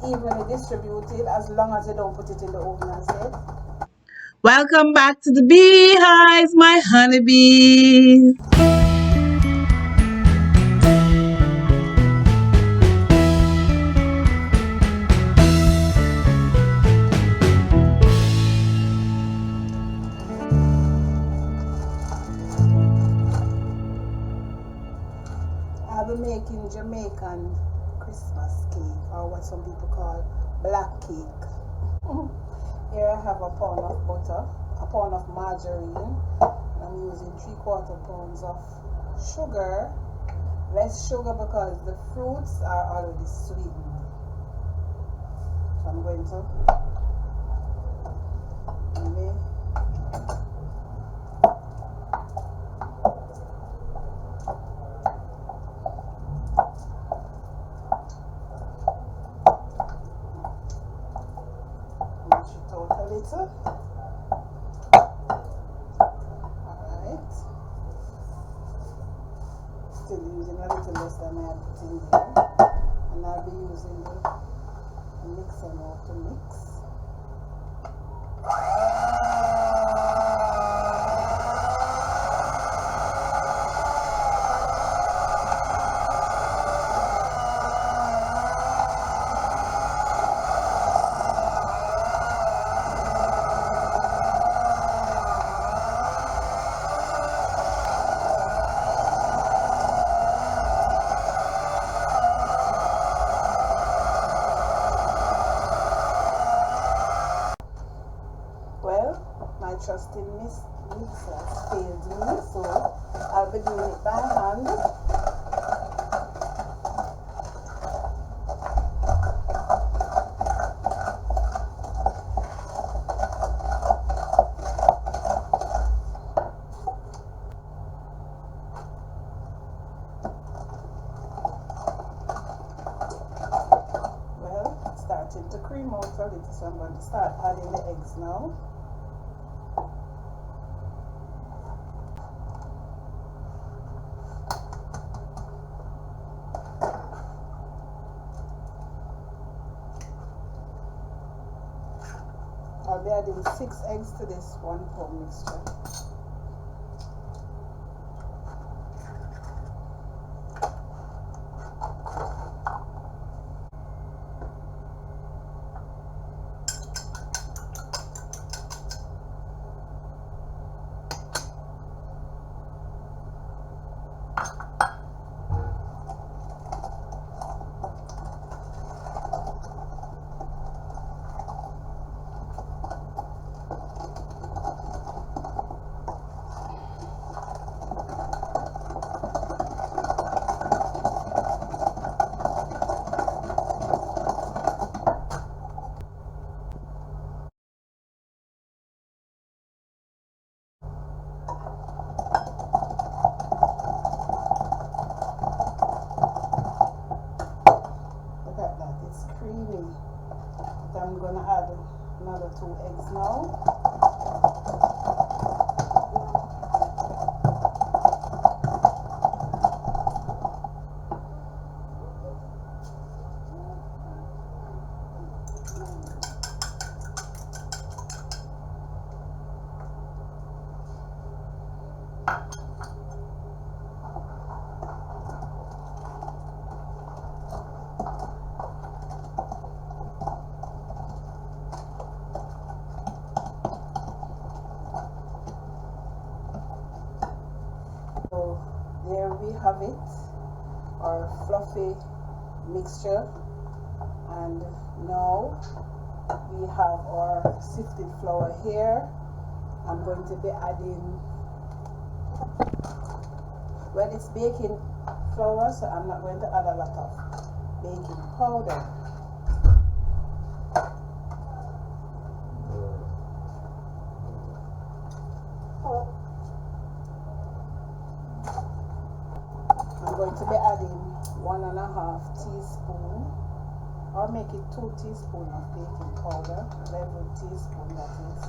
evenly distributed as long as you don't put it in the oven as yet. Welcome back to the beehives, my honeybees. I'll be making Jamaican Christmas cake, or what some people call black cake. Here I have a pound of butter, a pound of margarine, and I'm using 3/4 pounds of sugar. Less sugar because the fruits are already sweetened. So I'm going to mash it out a little. Alright. Still using a little less than I put in there. And I'll be using the mixer now to mix. Well, my trusty mixer failed me, so I'll be doing it by hand. Well, it's starting to cream out a little, so I'm going to start adding the eggs now. I'll be adding 6 eggs to this 1 pound mixture. Look at that, it's creamy. But I'm gonna add another 2 eggs now. So there we have it, our fluffy mixture. And now we have our sifted flour here. I'm going to be adding, well, it's baking flour, so I'm not going to add a lot of baking powder. I'm going to be adding 1.5 teaspoon, or make it 2 teaspoons of baking powder, level teaspoon that is.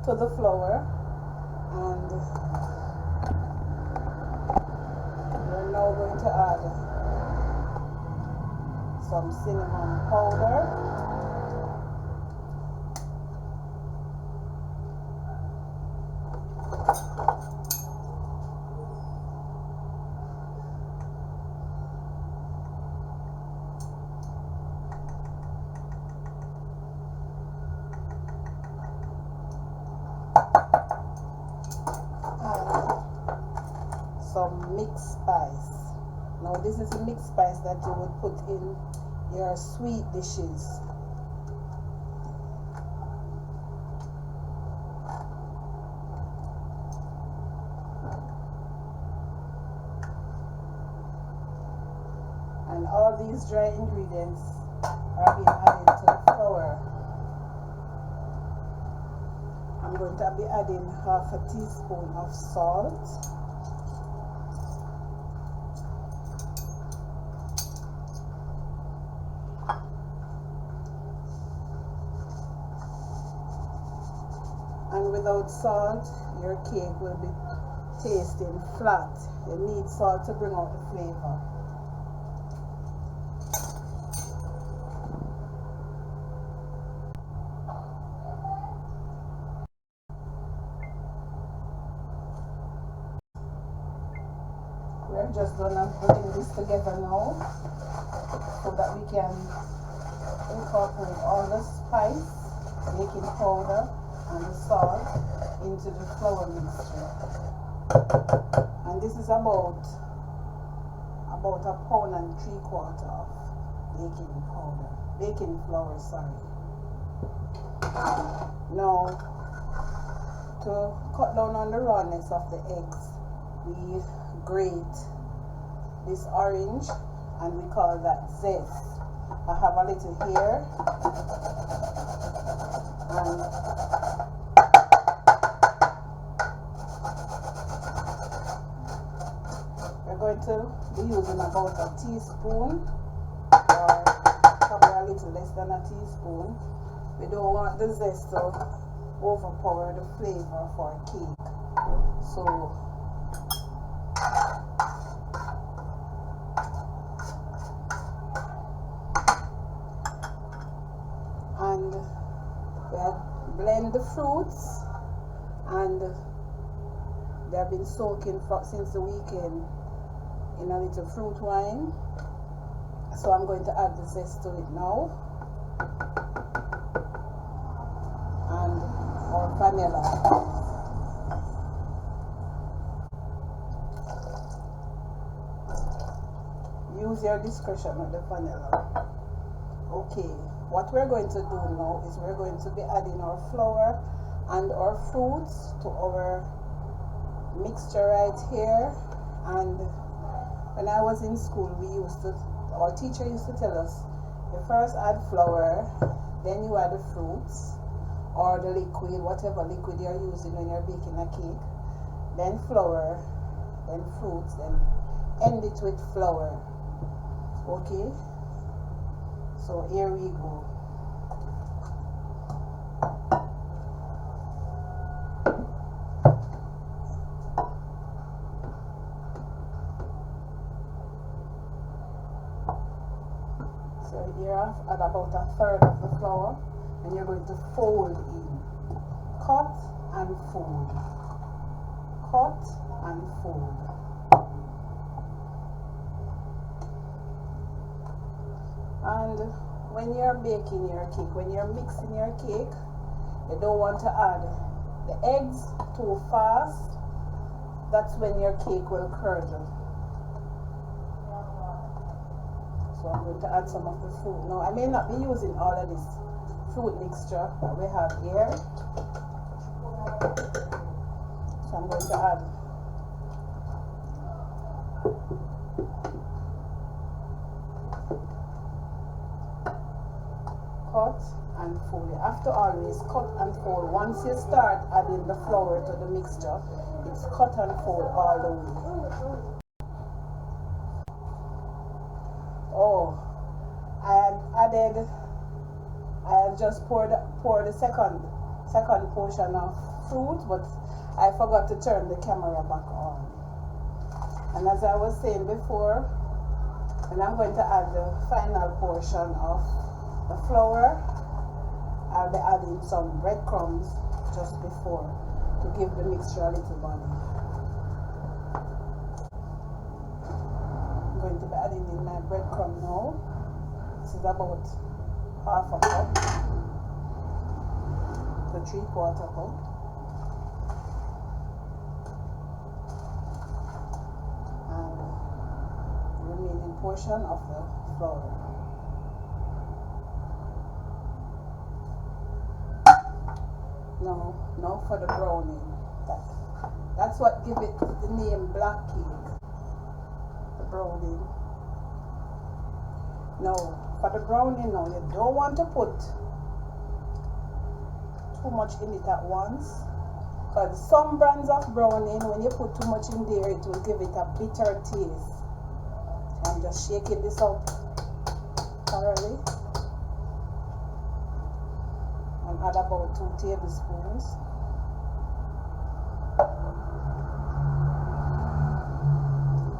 to the flour, and we're now going to add some cinnamon powder, some mixed spice. Now this is a mixed spice that you would put in your sweet dishes. And all these dry ingredients are being added to the flour. I'm going to be adding half a teaspoon of salt. And without salt, your cake will be tasting flat. You need salt to bring out the flavor. We're just gonna bring this together now so that we can incorporate all the spice, baking powder, and the salt into the flour mixture. And this is about 1.75 pounds of baking flour, sorry. Now, to cut down on the rawness of the eggs, we grate this orange and we call that zest. I have a little here, and we're going to be using about a teaspoon, or probably a little less than a teaspoon. We don't want the zest to overpower the flavor of our cake, so and we blend the fruits, and they have been soaking since the weekend in a little fruit wine. So I'm going to add the zest to it now, and our vanilla. Use your discretion with the vanilla. Okay, what we're going to do now is we're going to be adding our flour and our fruits to our mixture right here. And when I was in school, our teacher used to tell us, you first add flour, then you add the fruits or the liquid, whatever liquid you're using when you're baking a cake, then flour, then fruits, then end it with flour. Okay, so here we go. So here I've add about 1/3 of the flour, and you're going to fold in. Cut and fold. Cut and fold. And when you're baking your cake, when you're mixing your cake, you don't want to add the eggs too fast. That's when your cake will curdle. So I'm going to add some of the fruit. Now I may not be using all of this fruit mixture that we have here. So I'm going to add cut and fold. You have to always cut and fold. Once you start adding the flour to the mixture, it's cut and fold all the way. Oh, I had just poured the second second portion of fruit, but I forgot to turn the camera back on. And as I was saying before, when I'm going to add the final portion of the flour, I'll be adding some breadcrumbs just before to give the mixture a little body. I'm going to be adding in my breadcrumb now. This is about half a cup to 3/4 cup. And the remaining portion of the flour. No, for the browning. That's what give it the name black cake. The browning. No, for the browning now, you don't want to put too much in it at once. Because some brands of browning, when you put too much in there, it will give it a bitter taste. So I'm just shaking this up thoroughly. And add about 2 tablespoons.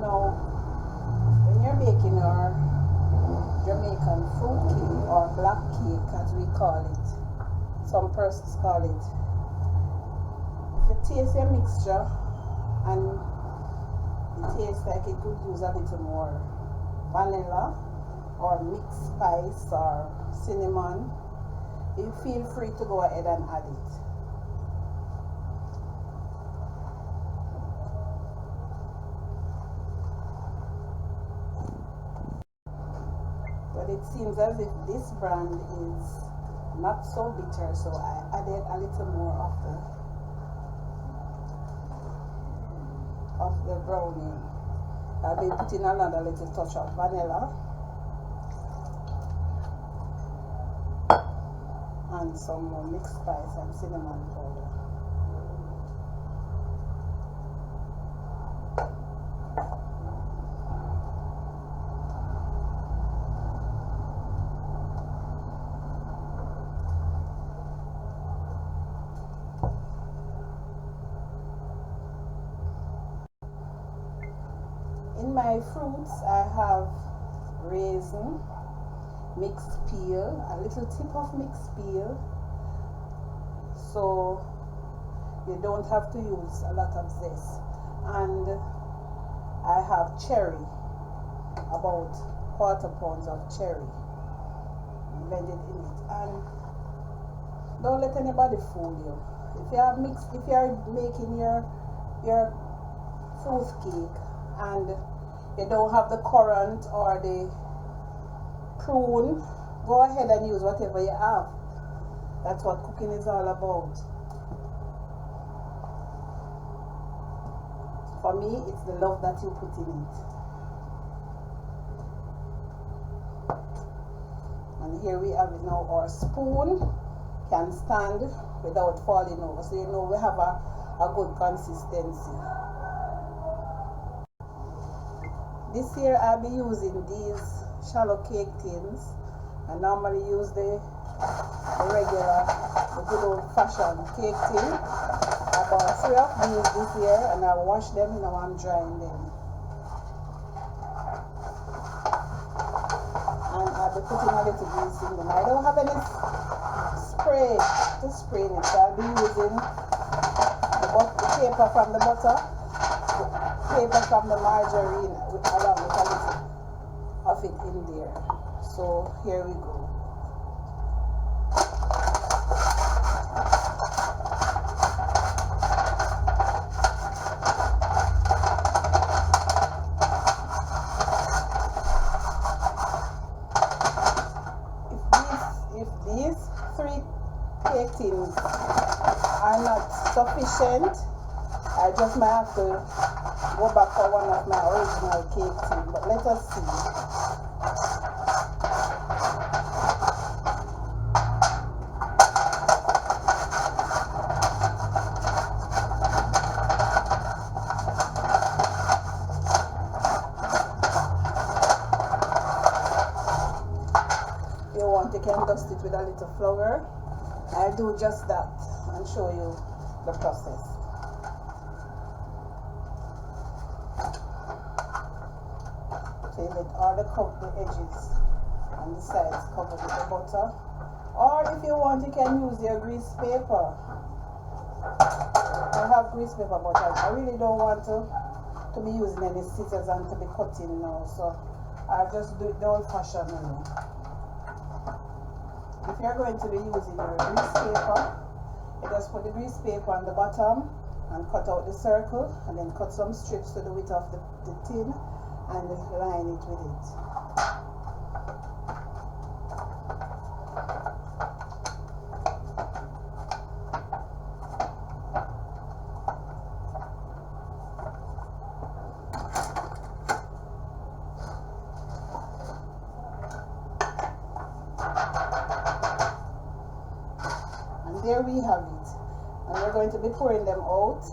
Now, when you're making your Jamaican fruit cake or black cake as we call it, some persons call it, if you taste your mixture and it tastes like it could use a little more vanilla or mixed spice or cinnamon, you feel free to go ahead and add it. But it seems as if this brand is not so bitter, so I added a little more of the browning. I'll be putting another little touch of vanilla and some more mixed spice and cinnamon powder. In my fruits, I have raisin, mixed peel, a little tip of mixed peel, so you don't have to use a lot of zest. And I have cherry, about 1/4 pound of cherry blended in it. And don't let anybody fool you. If you are making your fruit cake and you don't have the currant or the prune, go ahead and use whatever you have. That's what cooking is all about. For me, it's the love that you put in it. And here we have it now. Our spoon can stand without falling over, so you know we have a good consistency. This year I'll be using these shallow cake tins. I normally use the regular, the good old fashioned cake tin. I bought 3 of these this year and I wash them, now I'm drying them. And I'll be putting a little grease in them. I don't have any spray to spray in it, so I'll be using the paper from the butter, paper from the margarine, along with a little of it in there. So here we go. If these 3 cake tins are not sufficient, I just might have to go back for one of my original cake tins, but let us see. If you want, you can dust it with a little flour I'll do just that and show you the process. So you let all the edges and the sides covered with the butter. Or if you want, you can use your grease paper. I have grease paper, but I really don't want to be using any scissors and to be cutting now, so I'll just do it the old-fashioned way. If you're going to be using your grease paper, you just put the grease paper on the bottom and cut out the circle, and then cut some strips to the width of the tin and line it with it. And there we have it. And we're going to be pouring them out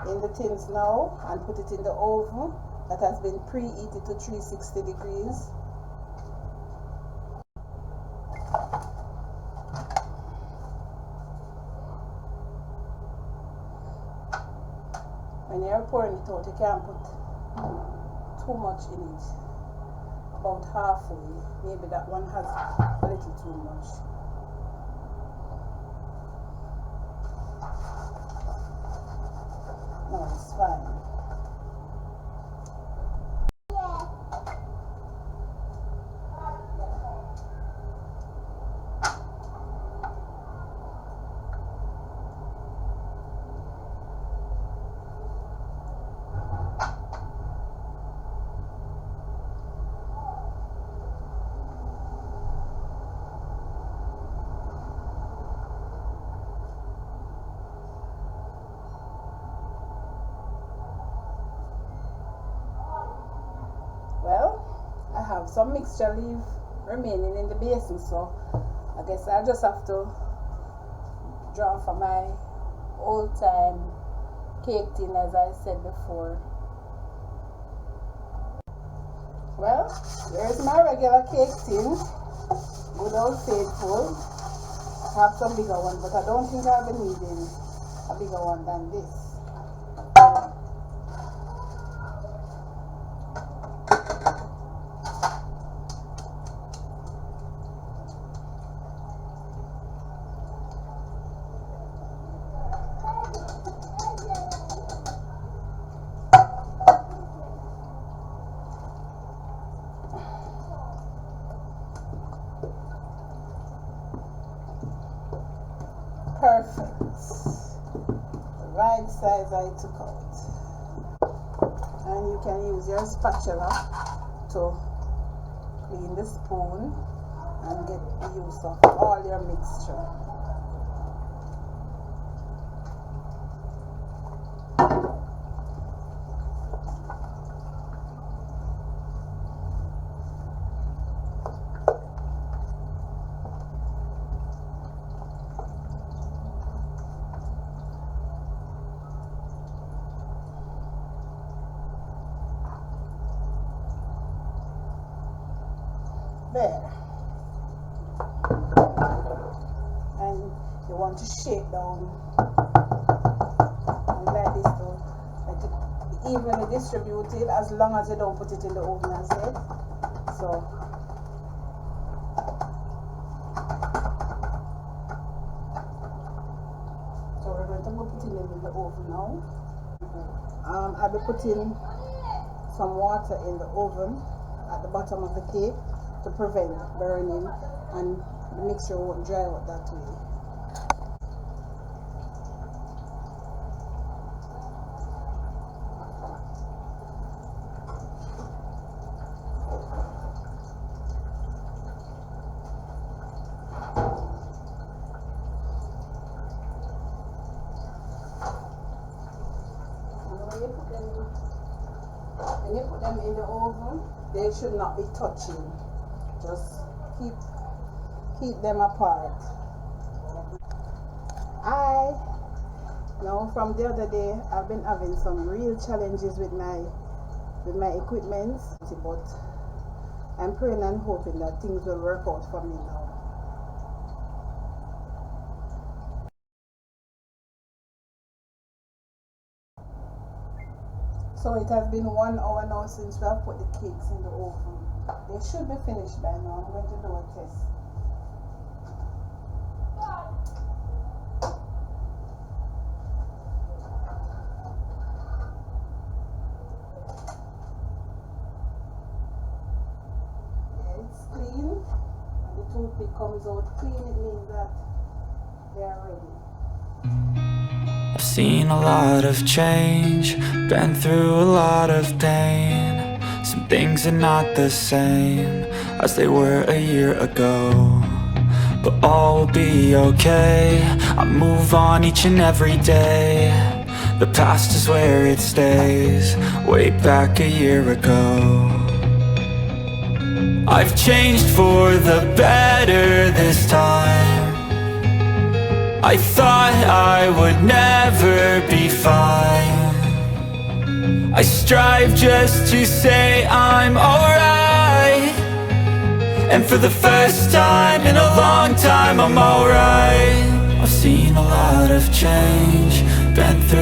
in the tins now and put it in the oven that has been preheated to 360 degrees. When you're pouring it out, you can't put too much in it. About halfway. Maybe that one has a little too much. No, it's fine. Well, I have some mixture leaf remaining in the basin, so I guess I just have to draw for my old time cake tin, as I said before. Well, there's my regular cake tin, good old faithful. I have some bigger ones, but I don't think I'll be needing a bigger one than this. Perfect. The right size I took out. And you can use your spatula to clean the spoon and get the use of all your mixture. There. And you want to shake down and like this to let it be evenly distributed, as long as you don't put it in the oven as yet. So we're going to put it in the oven now. I'll be putting some water in the oven at the bottom of the cake to prevent burning, and the mixture won't dry out that way. When you put them in the oven, they should not be touching. Just keep them apart. Now from the other day, I've been having some real challenges with my equipment, but I'm praying and hoping that things will work out for me now. So it has been 1 hour now since we have put the cakes in the oven. They should be finished by now. I'm going to do a test. Yeah, it's clean. And the toothpick comes out clean. It means that they are ready. I've seen a lot of change, been through a lot of pain. Some things are not the same as they were a year ago, but all will be okay. I move on each and every day. The past is where it stays, way back a year ago. I've changed for the better this time. I thought I would never be fine. I strive just to say I'm alright, and for the first time in a long time I'm alright. I've seen a lot of change, been through